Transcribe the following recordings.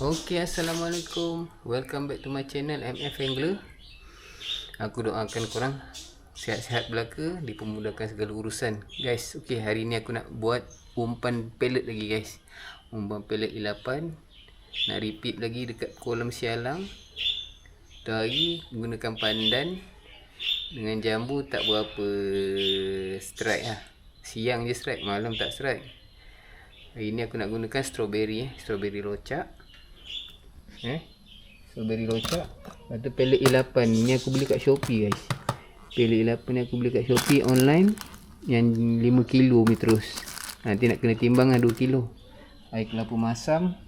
Okay, Assalamualaikum. Welcome back to my channel MF Angler. Aku doakan korang sihat-sihat belaka, dipermudahkan segala urusan. Guys, okay, hari ni aku nak buat umpan pellet lagi guys. Umpan pellet I8. Nak repeat lagi dekat kolam sialang. Tu hari gunakan pandan dengan jambu tak berapa strike lah. Siang je strike, malam tak strike. Hari ni aku nak gunakan strawberry strawberry locak. Strawberry locak. Lepas tu pellet I8 ni aku beli kat Shopee guys. Pellet I8 ni aku beli kat Shopee online. Yang 5 kilo ni terus. Nanti nak kena timbang lah 2 kilo. Air kelapa masam.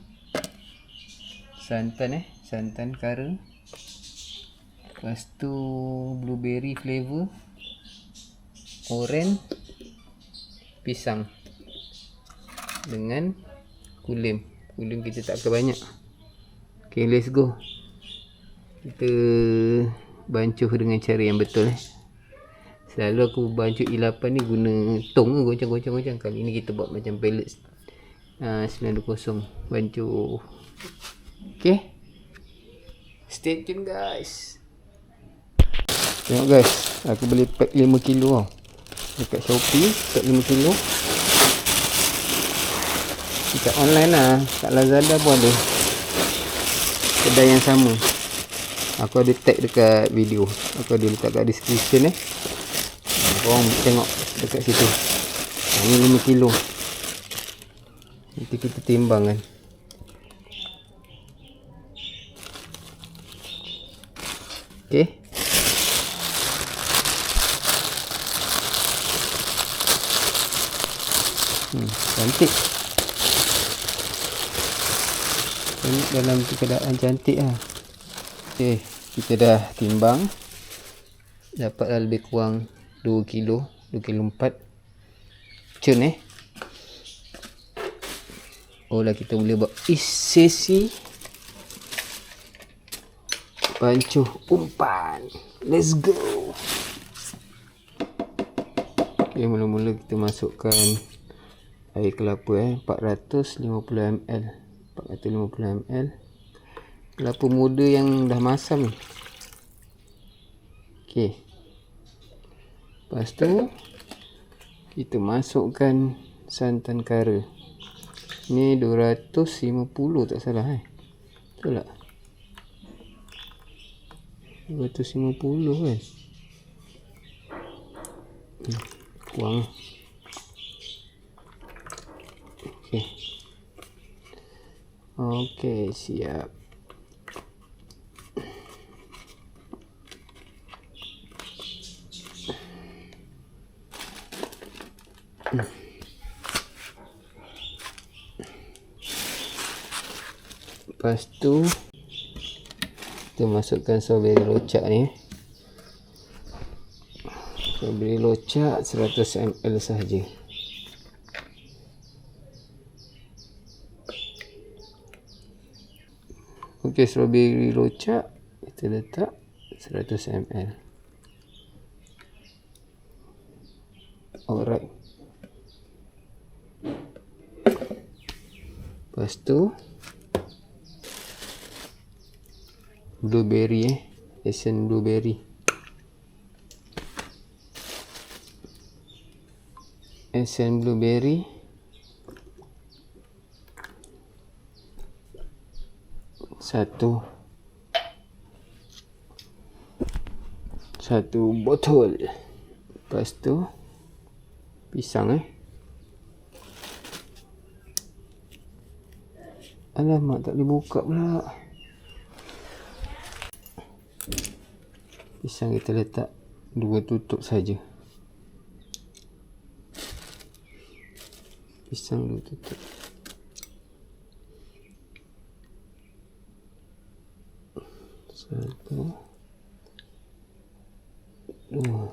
Santan santan kara. Lepas tu blueberry flavor. Oren. Pisang. Dengan kulim. Kulim kita tak banyak. Okay, let's go. Kita bancuh dengan cara yang betul. Selalu aku bancuh I8 ni guna tong goncang. Kali ni kita buat macam pellet 920 bancuh. Okay, stay tune guys. Tengok guys, aku beli pack 5 kilo tau dekat Shopee. Pack 5 kilo dekat online lah. Kat Lazada pun ada kedai yang sama. Aku ada tag dekat video. Aku ada letak kat description korang tengok dekat situ. Ini 5 kilo. Nanti kita timbang kan. Okay. Cantik. Dalam keadaan cantik lah. Okay, kita dah timbang. Dapatlah lebih kurang 2 kilo 4 cun Oh lah, kita boleh buat sesi bancuh umpan. Let's go. Okay, mula-mula kita masukkan air kelapa 450 ml. 450 ml kelapa muda yang dah masam ni. Okey. Lepas tu kita masukkan santan kara. Ni 250 tak salah Betul tak? 250 kan. Kurang. Okey. Okey, siap. Lepas tu kita masukkan strawberry locak ni. Strawberry locak 100 ml sahaja. Okey, strawberry locak kita letak 100 ml. Alright. Lepas tu blueberry essence blueberry. Essence blueberry satu botol. Lepas tu pisang alamak, tak boleh buka pula. Pisang kita letak 2 tutup saja. Pisang 2 tutup. Satu, dua.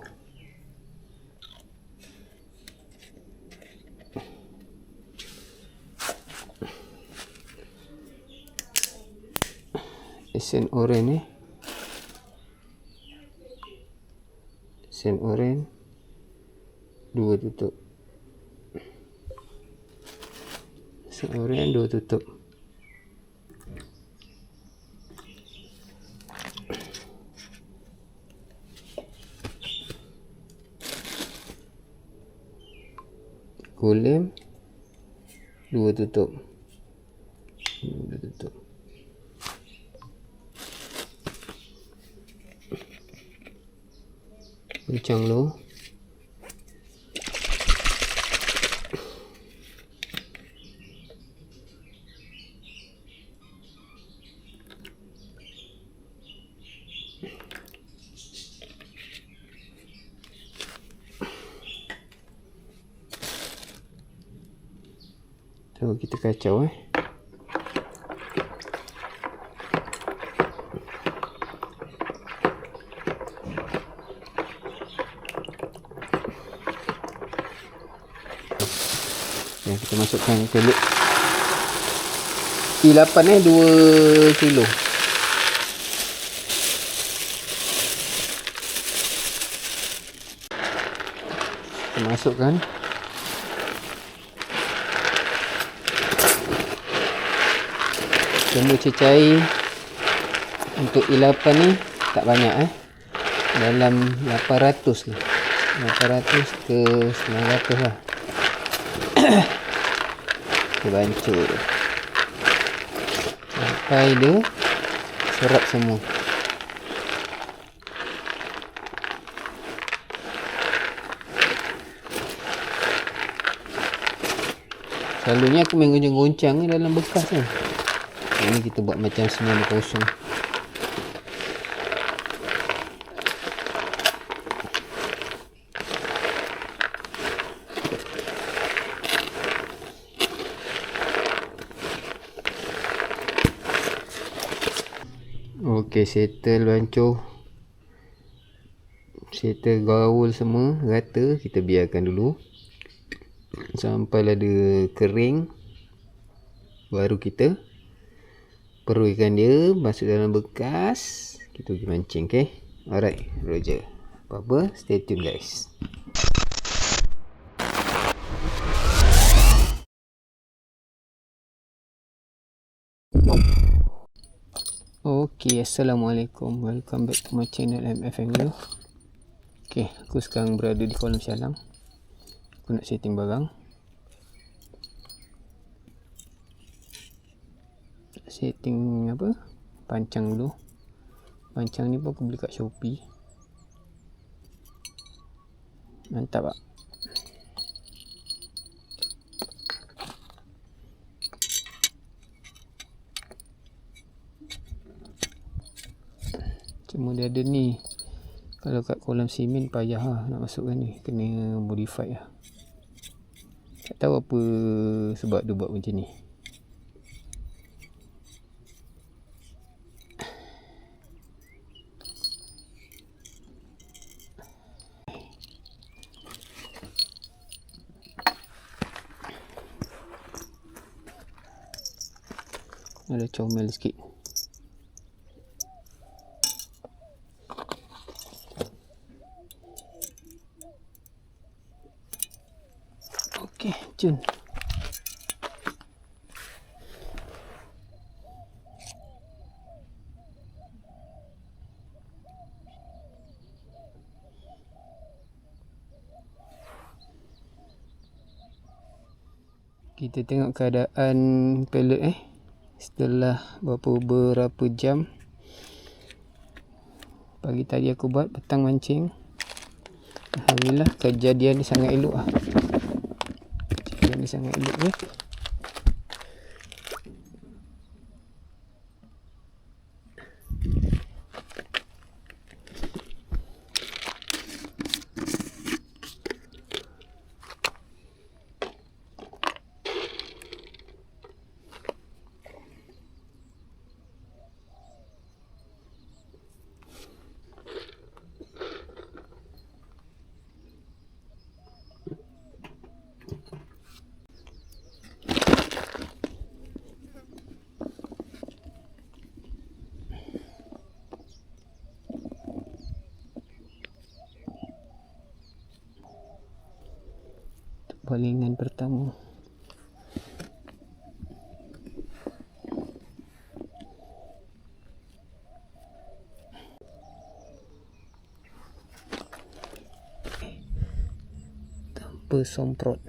Esen oren Esen oren 2 tutup. Esen oren 2 tutup. 1 lem, 2 tutup. 2 tutup. Kencang dulu. So kita kacau ya, kita masukkan kulit I8 2 kilo. Kita masukkan jemur cecair. Untuk I8 ni tak banyak dalam 800 lah, 800 ke 900 lah. Kita bancur sampai dia serap semua. Selalunya aku main goncang-goncang ni dalam bekas ni. Ini kita buat macam 90. Okey, settle bancuh. Settle gaul semua rata. Kita biarkan dulu sampai dia kering. Baru kita peruikan dia, masuk dalam bekas. Kita pergi mancing, okay? Alright, Roger. Apa-apa, stay tune guys. Okay, Assalamualaikum. Welcome back to my channel MF Angler. Okay, aku sekarang berada di kolam Syalang. Aku nak setting barang. Setting apa? Pancang dulu. Pancang ni pun aku beli kat Shopee. Mantap tak? Cuma dia ada ni. Kalau kat kolam simen payah lah nak masukkan ni. Kena modify lah. Tak tahu apa sebab dia buat macam ni. Ada comel sikit. Okey, cun. Kita tengok keadaan pellet setelah beberapa jam. Pagi tadi aku buat, petang mancing. Alhamdulillah kejadian ni sangat elok lah. Kejadian ni sangat elok Balingan pertama. Tanpa somprot.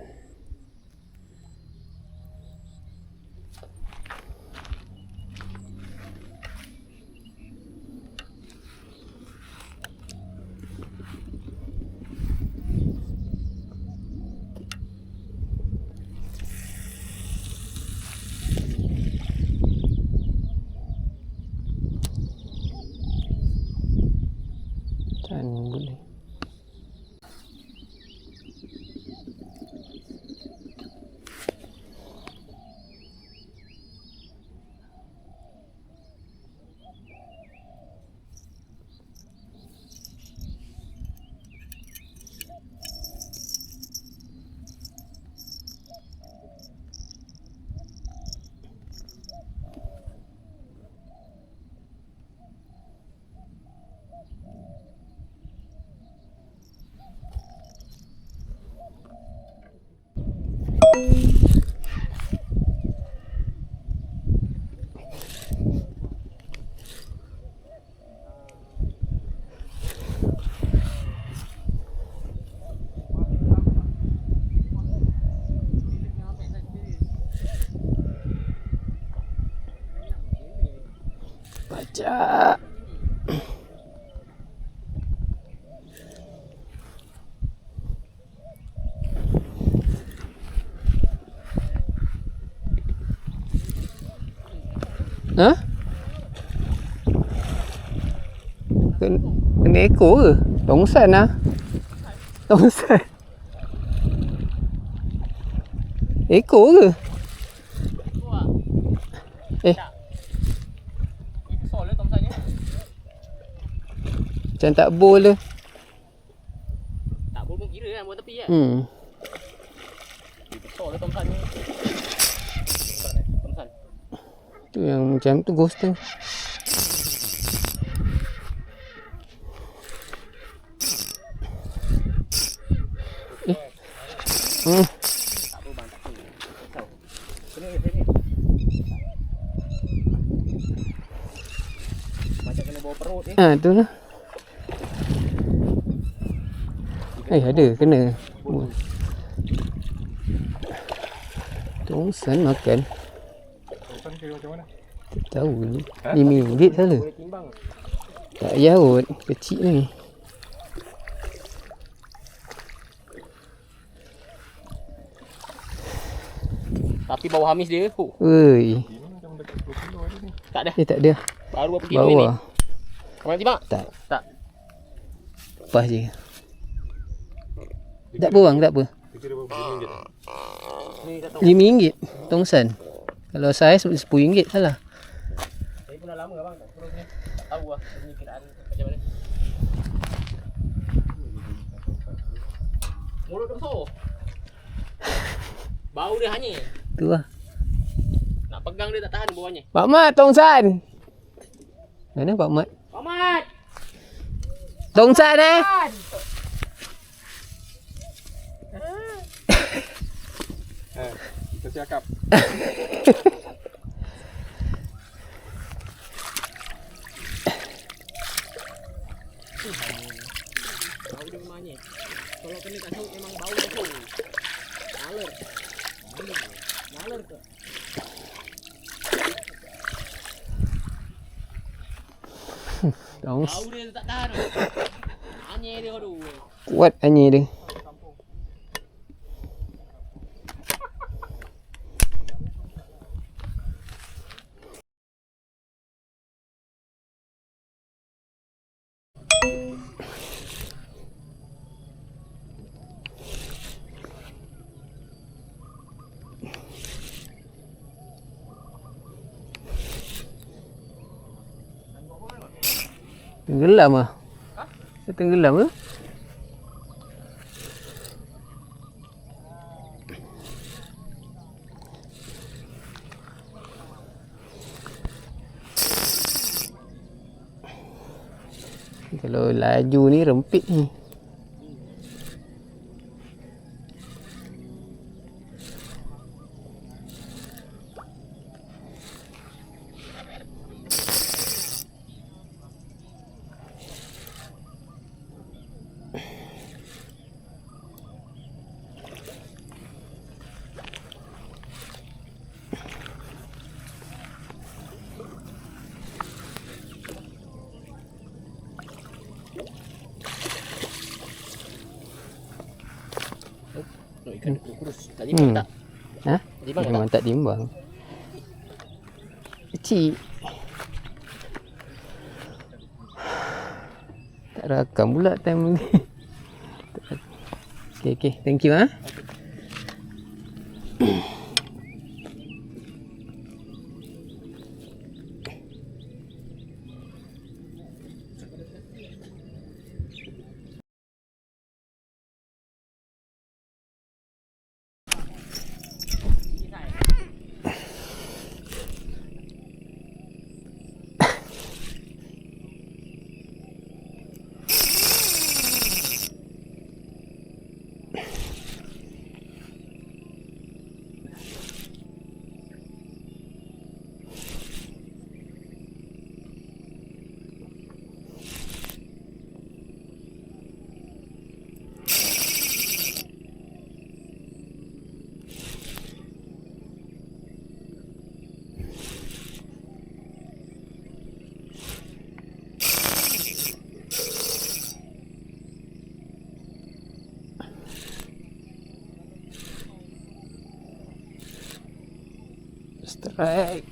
Pajak. Ha? Kena ekor ke? Tongsan lah. Tongsan. Ekor ke? Besar lah tongsannya. Macam tak bowl le. Tak boleh pun kira kan buat tepi kan. Besar lah tongsannya. Tongsan. Tu yang macam tu ghost tu. Tak apa bang, tak apa. Kau. Sini. Macam kena bawa perut ni. Ha tu lah. Ada kena. Tongsan makan. Tongsan kira macam mana? Tak tahu ni. RM5 salah. Boleh timbang. Tak payah kot. Kecil ni. Tapi bau hamis dia. Woi. Ini macam dekat 10 kilo ada ni. Tak ada. Tak ada. Baru berapa kilo ni? Bawah. Kau nak timbang? Tak. Tak. Lepas je. Tak apa bang, tak apa. Dia kira berapa RM5 tak? Ni tak tahu. RM5 tongsan. Kalau saiz RM10 salah. Saya pun dah lama abang tak perlu ni. Tak tahu lah ni kiraan macam mana. Mulut dia besar. Bau dia hanyir. Tu lah. Nak pegang dia tak tahan bawahnya. Pak Mat tongsan. Mana Pak Mat? Pak Mat! Tongsan Kita cakap. Bau dia memang hanyir. Kalau kena kat saut memang bau dia tu. Naler. Naler ke? Tongs. Bau dia tak tahan. Hanyir dia tu. Kuat hanya dia. Tenggelam ah. Ha? Tenggelam ke? Kalau laju ni rempit ni. Ikan kurus. Tak timbang tak? Ha? Timbang Memang tak timbang. Kecil. Tak rakam pula time ni. Okay, thank you ah. Strike.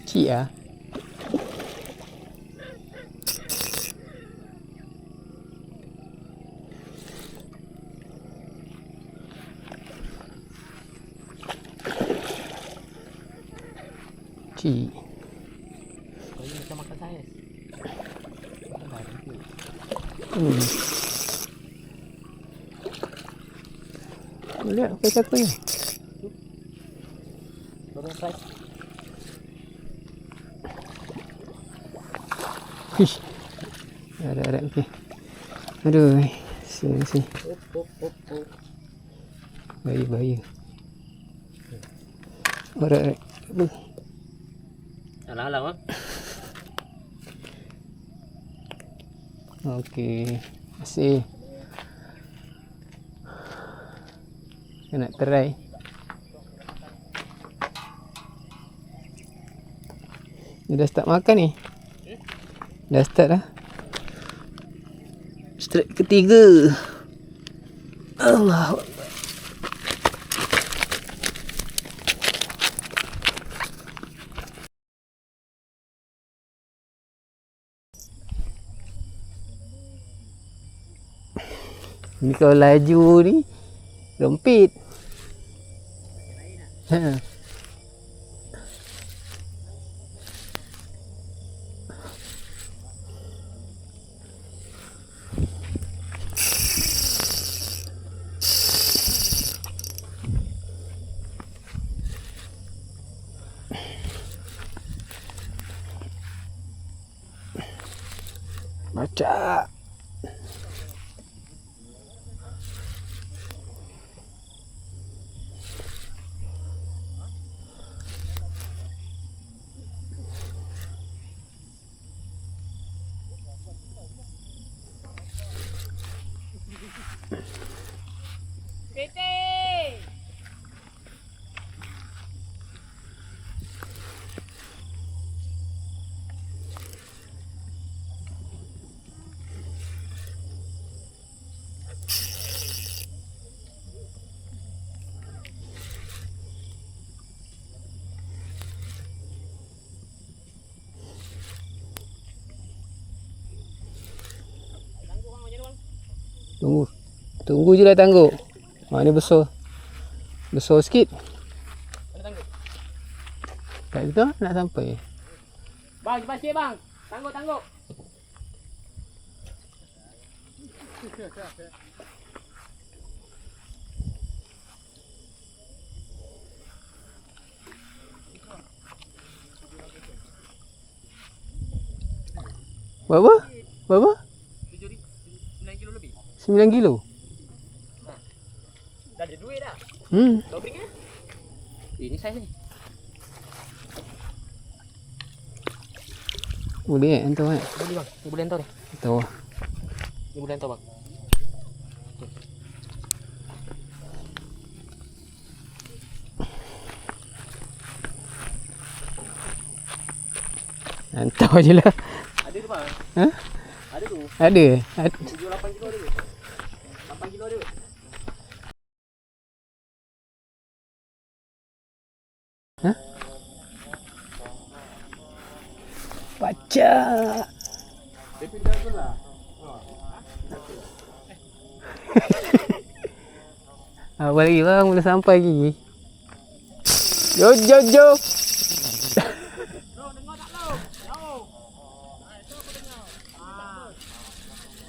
Cik lah. Cik. Kau ni macam makan saya. Lihat apa siapa ni? Turun strike. Ish. Ada okey. Aduh. Sini. Op. Bahaya. Alright. Alah bang. Okey. Masih. Saya nak try. Dia dah start makan ni. Dah start dah. Strike ketiga. Allah. Ni kalau laju ni rempit. Ha. Baca. Tunggu je lah tangguk. Ni besar. Besar sikit. Mana tangguk? Tak kita nak sampai. Bang, cepat sikit bang. Tangguk. Berapa? 9 kilo lebih. 9 kilo. Dah ada duit dah. Kau beri ke? Ini saiz ni. Boleh hantar kan? Boleh bang. Ni boleh hantar ni. Tahu. Ni boleh hantar bang. Hantar je lah. Ada tu bang. Ha? Ada tu. Ada. 7-8 kilo ada. 8 kilo ada. Ha? Baca. Tapi dah belah. Apa lagi bang? Boleh sampai lagi. Jo.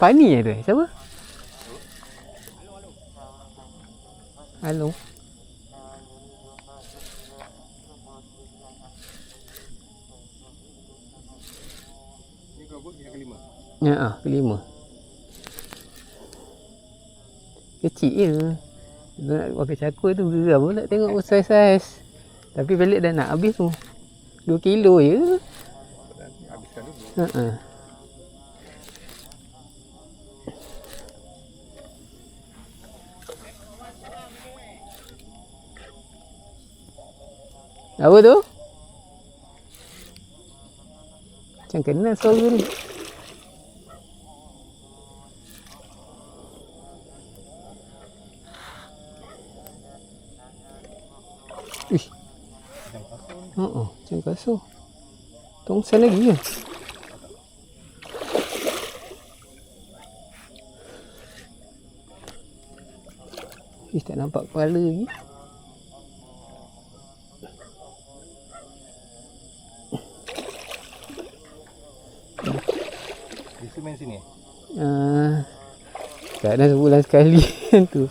Pani ya tu? Siapa? Halo. apa? Yang kelima. Ya, kelima. Kecil je. Nak pakai cakul tu geram pun nak tengok saiz-saiz. Tapi pelik dah nak habis tu. 2 kilo je. Habiskan dulu. Apa tu? Macam kenal suara ni. Ih. Macam kasar. Tongsan lagi ke? Ih, tak nampak kepala lagi. Biasa main sini. Kadang sebulan sekali tu.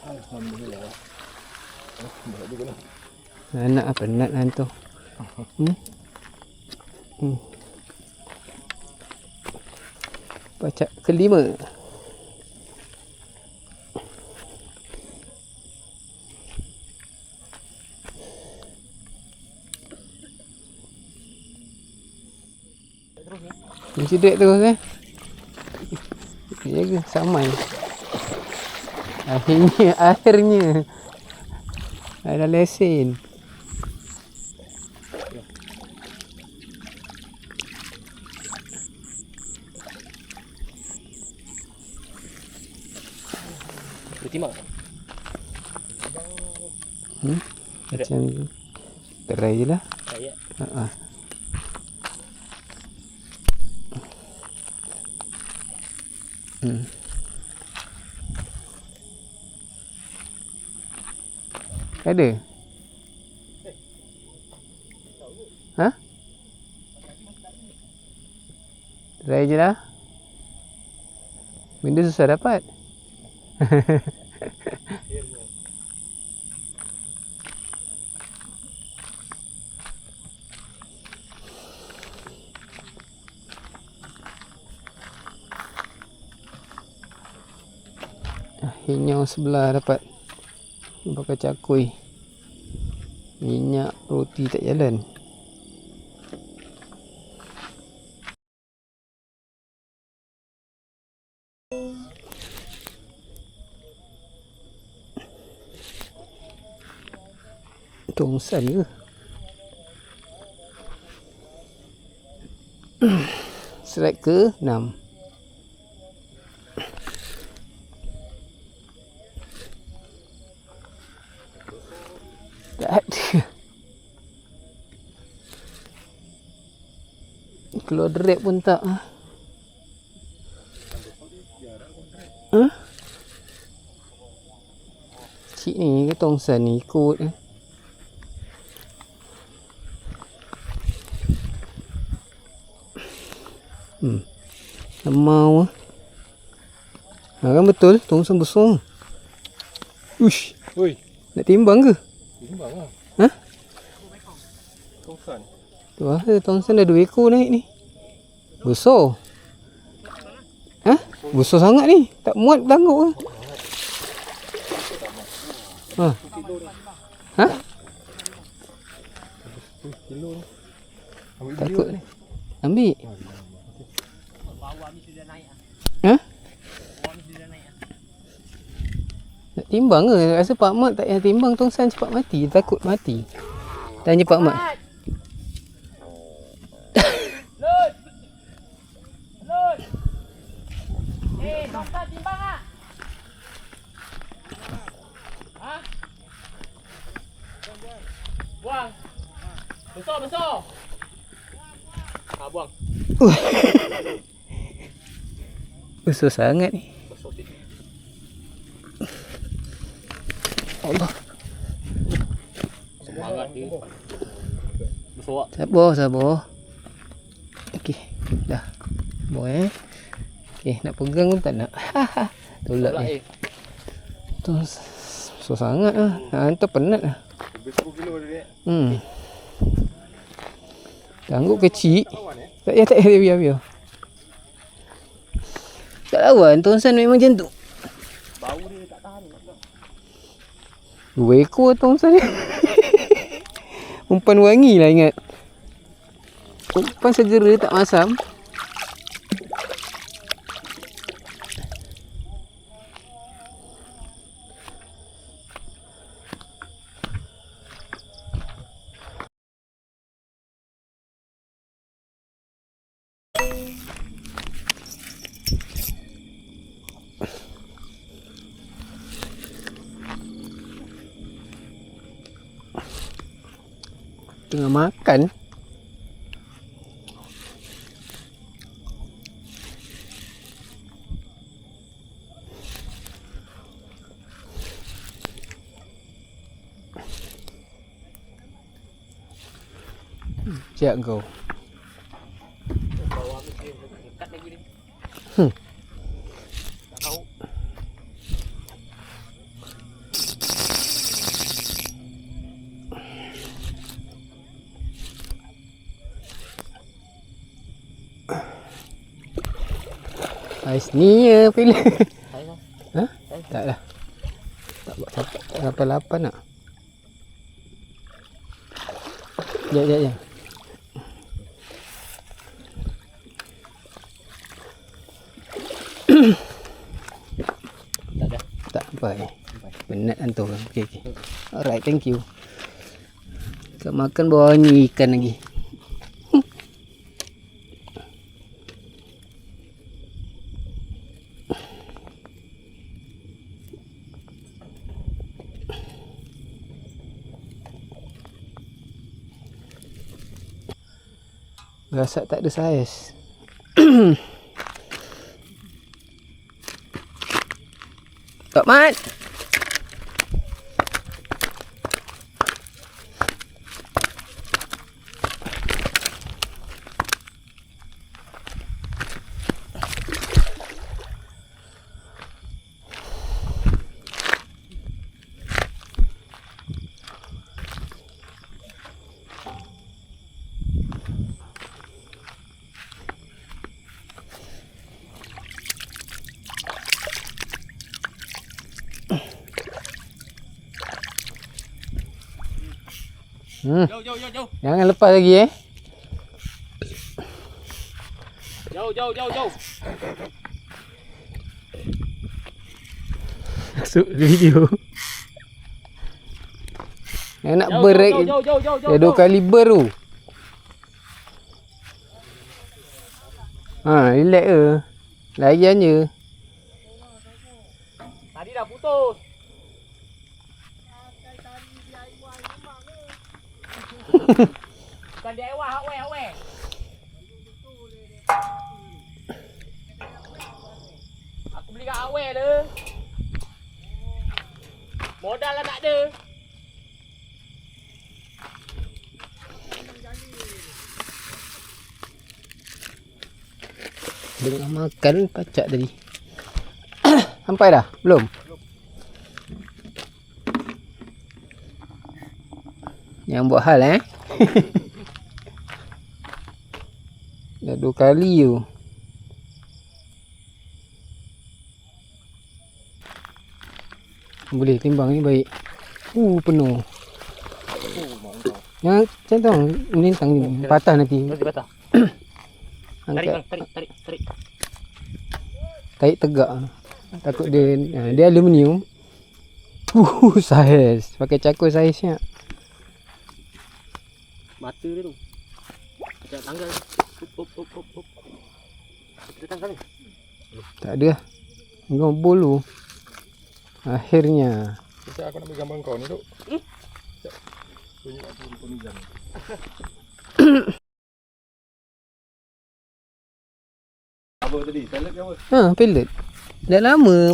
Alhamdulillah. Berat juga lah. Anak penat hantu. Pacak kelima. Kunci dek terus jaga samai. Akhirnya ada lesen. Bertimbang. Macam terai je lah. Ya. Ada? Ha? Try je lah. Benda susah dapat. Akhirnya sebelah dapat. Pakai cakui. Minyak roti tak jalan. Tongsan ke? Strike ke 6. Tak ada. Keluar drag pun tak. Cik ni ke tongsan ni ikut. Lemau. Kan betul tongsan besar. Uish. Oi, Nak timbang ke? timbang lah. Ha? Tongsan. Tu lah, tongsan dah 2 ekor naik ni. Besar. Ha? Besar sangat ni. Tak muat tangguh ke? Ha? Ha? Kilo ni. Ambil Takut video ni. Ambil. Bawah ni sudah naik ah. Ha? Bawah ni sudah naik ah. Nak timbang ke? Rasa Pak Mat tak payah timbang tongsan cepat mati. Takut mati. Tanya Pak Mat. Lut. Lut. Tongsan timbang ah. Ha? Buang. Besar. Buang. Besar sangat ni. Allah. Semangat dia. Besar. Sabar. Okey, dah. Boleh. Okey, nak pegang pun tak nak. Tolak ni. Tu besar sangat lah. Hantar penat lah. Lebih 10 kilo dia. Tanggup kecil. Tak payah, tak payah, biar. Tak lawan, tongsan memang macam tu. Bau dia tak tahan. 2 ekor tongsan ni. Umpan wangi lah ingat. Umpan segera tak masam. Tengah makan. Sekejap kau. Bau amis dia dekat lagi ni. Tahu. Ais ni ya pilih. Saya Ha? Tak lah. Tak buat sampai 8 nak. Jap. tak ada. Tak sampai. Penat hantu. Okey. Alright, thank you. Kau makan bawah ni ikan lagi. Rasa tak ada saiz. Tok Mat. Jauh. Jangan lepas lagi Jauh. Masuk video. Yang nak break. Jauh. Dia 2 kali ber tu. Ha, relax ke. Layan je. Tadi dah putus. Bukan DIY, hardware. Aku beli kat hardware tu. Modal lah tak ada. Dengar makan pacak tadi. Sampai dah? Belum? Yang buat hal Dah 2 kali tu. Boleh timbang ni baik. Penuh. Yang macam tu melintang ni. Patah nanti. Nanti patah. Angkat. Tarik. Tarik tegak. Takut dia aluminium. Saiz. Pakai cakul saiznya. Mata dia tu. Macam tanggal. Hop. Kita tanggal ni. Tak ada lah. Ngombol tu. Akhirnya. Sekejap aku nak ambil gambar kau ni, Duk. Sekejap. Bunyi aku di pemijam. Apa tadi? Salad ke apa? Pellet. Dah lama.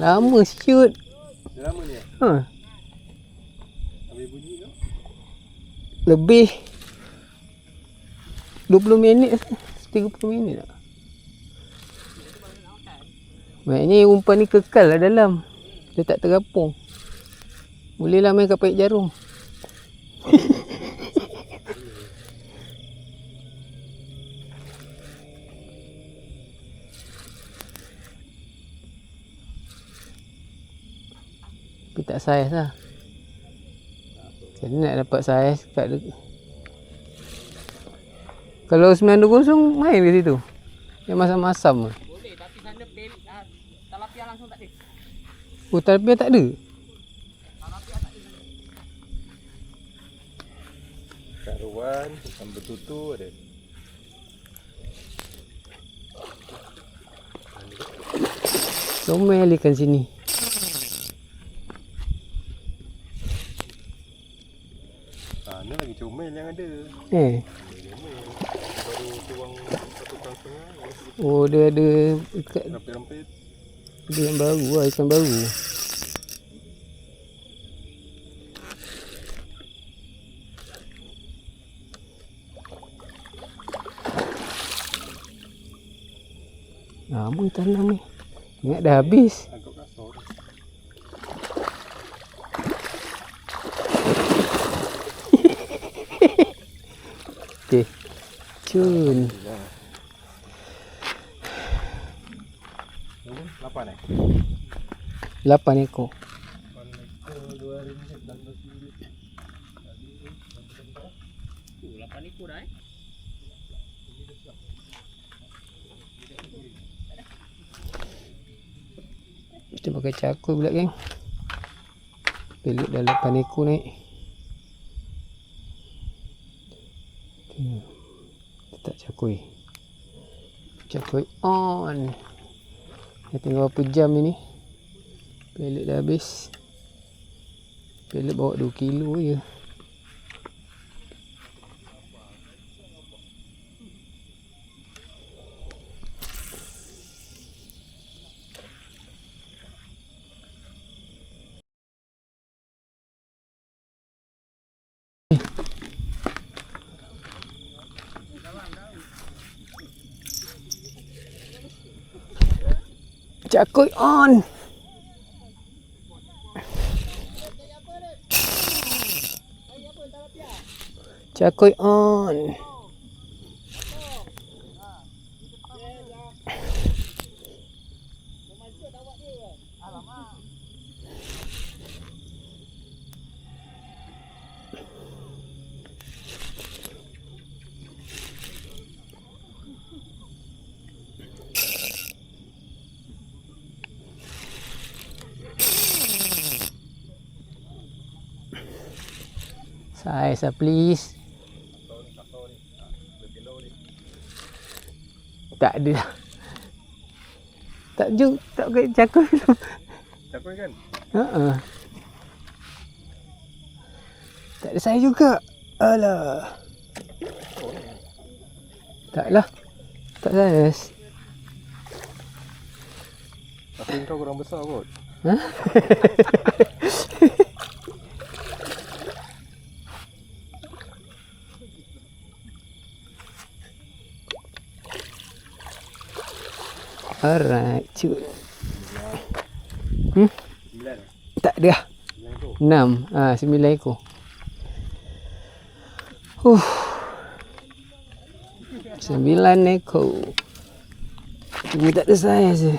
Lama shoot. Dah lama ni Ambil bunyi tu? Lebih 20 minit 30 minit tak? Maknanya umpan ni kekal lah dalam. Dia tak terapung. Boleh lah main kapai jarum. tak saiz lah. Macam mana nak dapat saiz kat kalau 920 main di situ. Yang masam-masam. Boleh, tapi sana pel talapia langsung tak ada. Oh, talapia tak ada. Talapia tak ada. Karuan, ikan betutu ada. Comel ikan sini. Sana lagi comel yang ada. Baru tuang 1,5 Oh, dia ada ikan, rampit-rampit. dia yang baru lah, ikan baru. Lama tanam ni. Ingat dah habis. Agak kasar. Okey. Cun. 8 8 ekor. 8 ekor dah Kita pakai cakul pula geng. Pelik dah 8 ekor naik. Letak cakul. Cakul on. Dah tinggal berapa jam ni. Pelik dah habis. Pelik bawa 2 kilo je. Cakul on. Cakul on. Size please. Tak ada dah. Tak jump, tak pakai cakul. Cakul kan? Tak ada saya juga. Alah. Taklah. Tak saiz. Tapi kau kurang besar kot. Ha? Alright, cun. 9 Tak ada lah. 6. 9 ekor. 9 ekor. Cuma tak ada saiz je.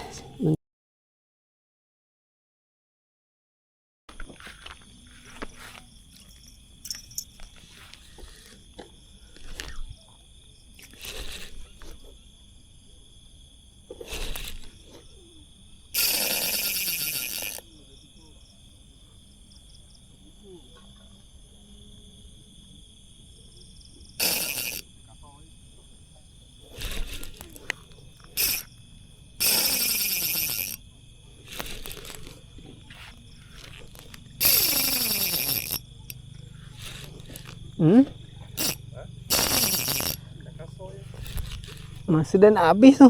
Masa dah nak habis tu.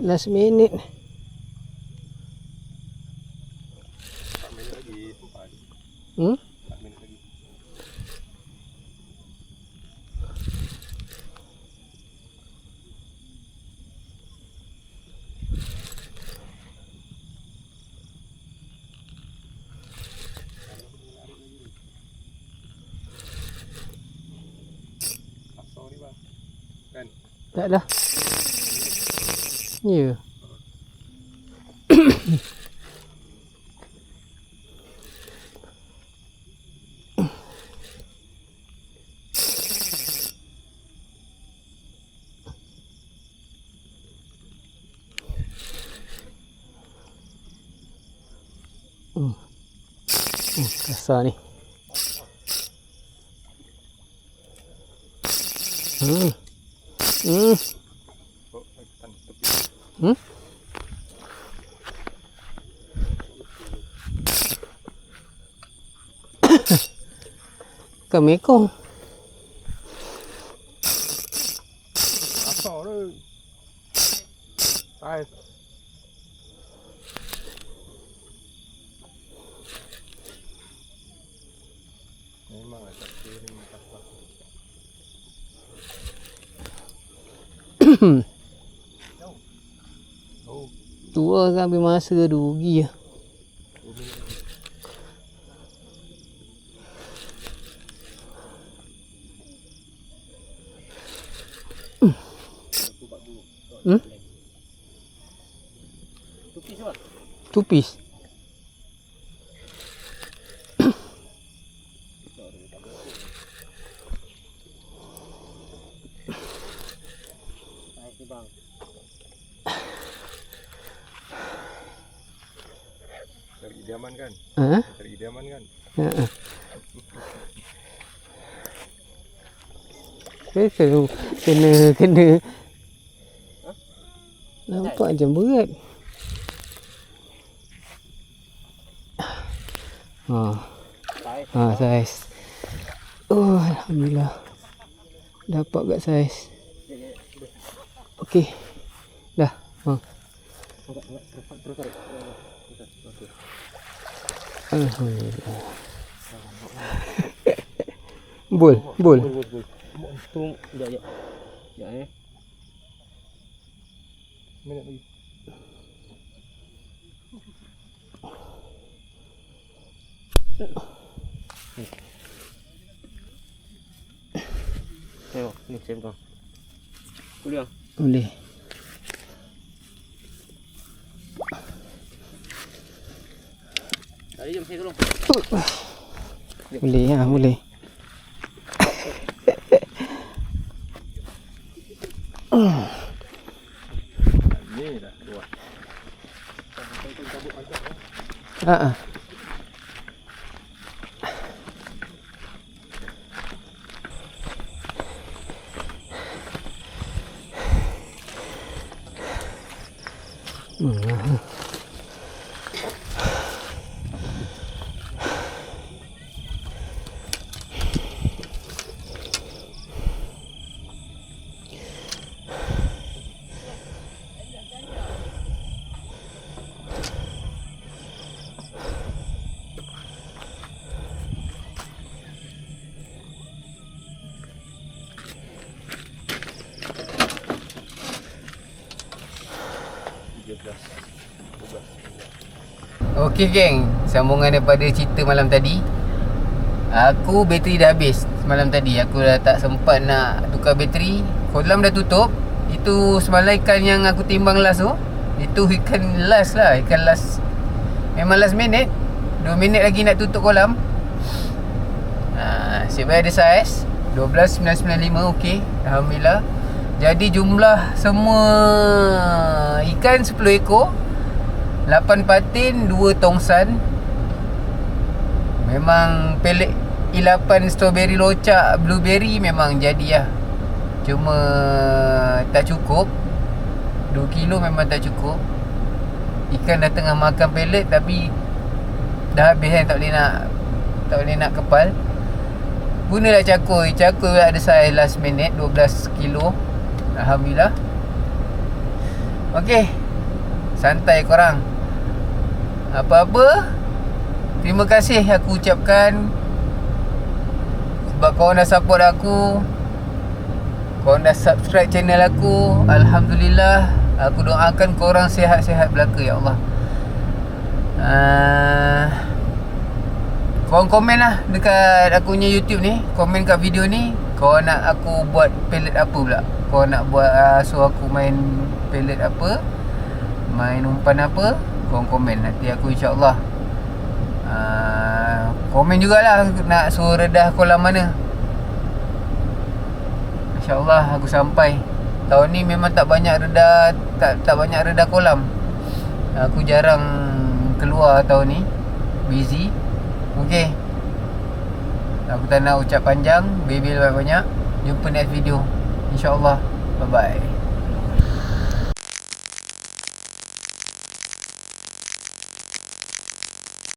Last minute. 4 minit lagi. 4 Hmm? minit lagi. Kasar ni bang. Kan? Tak dah. Ya. Kasar ni. Hmm. Hmm. Hmm. Ikan mekong. Asal tu. Saiz. Memang tak kering kasar. Oh, Tua kan habis masa tu rugi lah. Hmm? Tupis apa? Tupis. Naik ni bang. cari idaman kan? Ha? Cari idaman kan? Ha. Kena. Nampak macam berat. Saiz. Saiz. Oh, alhamdulillah. Dapat kat saiz. Okey. Dah. Terus tarik. Alhamdulillah. Bol. Bul. Tung. Sekejap. Sekejap Minit lagi. Tengok. Ni saya pegang. Boleh bang? Boleh. Tadi jom saya tolong. Boleh ya, boleh. Ni dah kuat. Ha. Okey geng, sambungan daripada cerita malam tadi. Aku bateri dah habis semalam tadi. Aku dah tak sempat nak tukar bateri. Kolam dah tutup. Itu semalam ikan yang aku timbang last tu. Itu ikan last lah, ikan last. Memang last minute. 2 minit lagi nak tutup kolam. Asyik baik ada saiz 12,995. okey, alhamdulillah. Jadi jumlah semua ikan 10 ekor, 8 patin, 2 tongsan. Memang pelet ilapan strawberry locak blueberry memang jadi lah. Cuma tak cukup. 2 kilo memang tak cukup. Ikan dah tengah makan pelet tapi dah habis kan, tak boleh nak kepal. Gunalah cakoi. Cakoi ada saiz last minute 12 kilo. Alhamdulillah. Okey. Santai korang. Apa-apa, terima kasih aku ucapkan sebab korang dah support aku. Korang dah subscribe channel aku. Alhamdulillah. Aku doakan korang sihat-sihat belaka ya Allah. Korang komen lah dekat aku punya YouTube ni. Komen kat video ni, korang nak aku buat pelet apa pula. Korang nak buat suruh aku main pelet apa, main umpan apa, korang komen. Nanti aku insyaAllah komen jugalah nak suruh redah kolam mana. InsyaAllah aku sampai. Tahun ni memang tak banyak redah, tak banyak redah kolam. Aku jarang keluar tahun ni, busy. Okay, aku tak nak ucap panjang, bebel banyak-banyak. Jumpa next video, InsyaAllah. Bye bye.